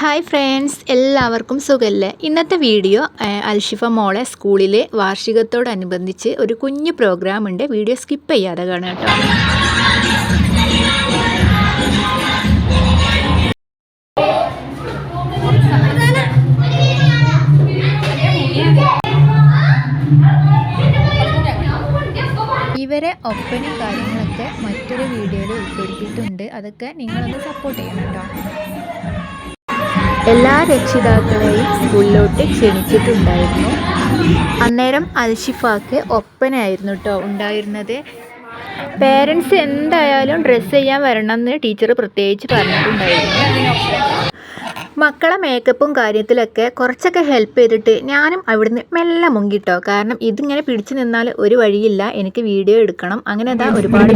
Hi friends, എല്ലാവർക്കും സുഖമല്ലേ? ഇന്നത്തെ വീഡിയോ അൽഷിഫ മോളെ സ്കൂളിലെ വാർഷികത്തോടനുബന്ധിച്ച് ഒരു കുഞ്ഞു പ്രോഗ്രാം ഉണ്ട്. വീഡിയോ സ്കിപ്പ് ചെയ്യാതെ കാണാം കേട്ടോ. ഇവരെ ഒപ്പനും കാര്യങ്ങളൊക്കെ മറ്റൊരു വീഡിയോയിൽ ഉൾപ്പെടുത്തിയിട്ടുണ്ട്. അതൊക്കെ നിങ്ങളൊന്ന് സപ്പോർട്ട് ചെയ്യണം കേട്ടോ. എല്ലാ രക്ഷിതാക്കളെയും സ്കൂളിലോട്ട് ക്ഷണിച്ചിട്ടുണ്ടായിരുന്നു. അന്നേരം അൽഷിഫാക്ക് ഒപ്പനായിരുന്നു കേട്ടോ ഉണ്ടായിരുന്നത്. പേരൻസ് എന്തായാലും ഡ്രസ്സ് ചെയ്യാൻ വരണം എന്ന് ടീച്ചർ പ്രത്യേകിച്ച് പറഞ്ഞിട്ടുണ്ടായിരുന്നു. മക്കളെ മേക്കപ്പും കാര്യത്തിലൊക്കെ കുറച്ചൊക്കെ ഹെൽപ്പ് ചെയ്തിട്ട് ഞാനും അവിടുന്ന് മെല്ലെ മുങ്ങിട്ടോ. കാരണം ഇതിങ്ങനെ പിടിച്ചു നിന്നാൽ ഒരു വഴിയില്ല, എനിക്ക് വീഡിയോ എടുക്കണം. അങ്ങനെ അതാ ഒരുപാട്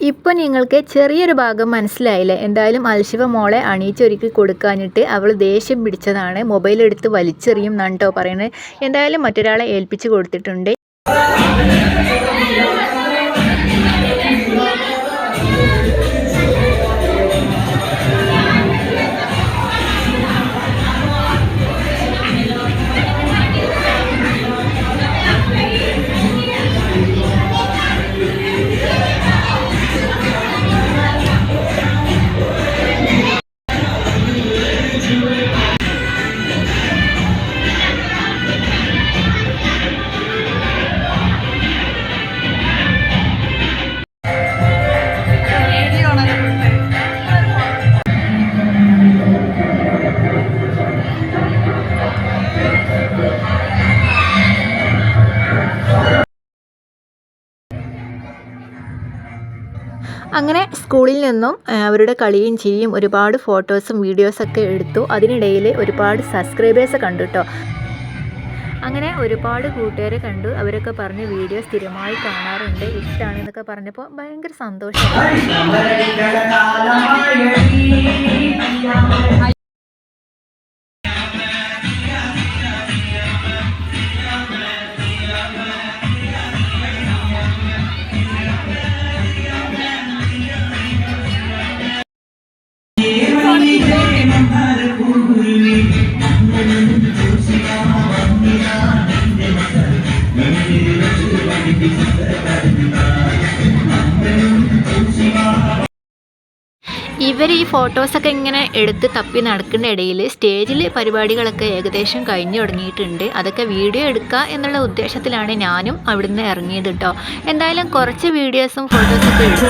ഇപ്പോൾ നിങ്ങൾക്ക് ചെറിയൊരു ഭാഗം മനസ്സിലായില്ലേ? എന്തായാലും അൽഷിഫ മോളെ അണിയിച്ചൊരുക്കി കൊടുക്കാനിട്ട് അവൾ ദേഷ്യം പിടിച്ചതാണ്. മൊബൈലെടുത്ത് വലിച്ചെറിയും എന്നാണ് കേട്ടോ പറയുന്നത്. എന്തായാലും മറ്റൊരാളെ ഏൽപ്പിച്ച് കൊടുത്തിട്ടുണ്ട്. അങ്ങനെ സ്കൂളിൽ നിന്നും അവരുടെ കളിയും ചിരിയും ഒരുപാട് ഫോട്ടോസും വീഡിയോസൊക്കെ എടുത്തു. അതിനിടയിൽ ഒരുപാട് സബ്സ്ക്രൈബേഴ്സ് കണ്ടു കേട്ടോ. അങ്ങനെ ഒരുപാട് കൂട്ടുകാരെ കണ്ടു. അവരൊക്കെ പറഞ്ഞ് വീഡിയോ സ്ഥിരമായി കാണാറുണ്ട്, ഇഷ്ടമാണ് എന്നൊക്കെ പറഞ്ഞപ്പോൾ ഭയങ്കര സന്തോഷമായി. ഇവർ ഈ ഫോട്ടോസൊക്കെ ഇങ്ങനെ എടുത്ത് തപ്പി നടക്കുന്ന ഇടയിൽ സ്റ്റേജിൽ പരിപാടികളൊക്കെ ഏകദേശം കഴിഞ്ഞു തുടങ്ങിയിട്ടുണ്ട്. അതൊക്കെ വീഡിയോ എടുക്കുക എന്നുള്ള ഉദ്ദേശത്തിലാണ് ഞാനും അവിടുന്ന് ഇറങ്ങിയത് കേട്ടോ. എന്തായാലും കുറച്ച് വീഡിയോസും ഫോട്ടോസൊക്കെ എടുത്ത്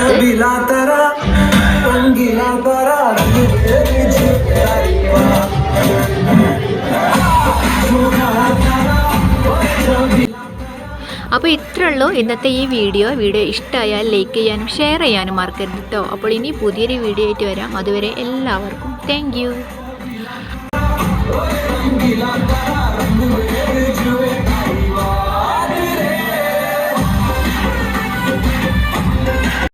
അപ്പോൾ ഇത്രയുള്ളൂ ഇന്നത്തെ ഈ വീഡിയോ ഇഷ്ടമായാൽ ലൈക്ക് ചെയ്യാനും ഷെയർ ചെയ്യാനും മറക്കരുത് കേട്ടോ. അപ്പോൾ ഇനി പുതിയൊരു വീഡിയോ ആയിട്ട് വരാം. അതുവരെ എല്ലാവർക്കും താങ്ക് യു.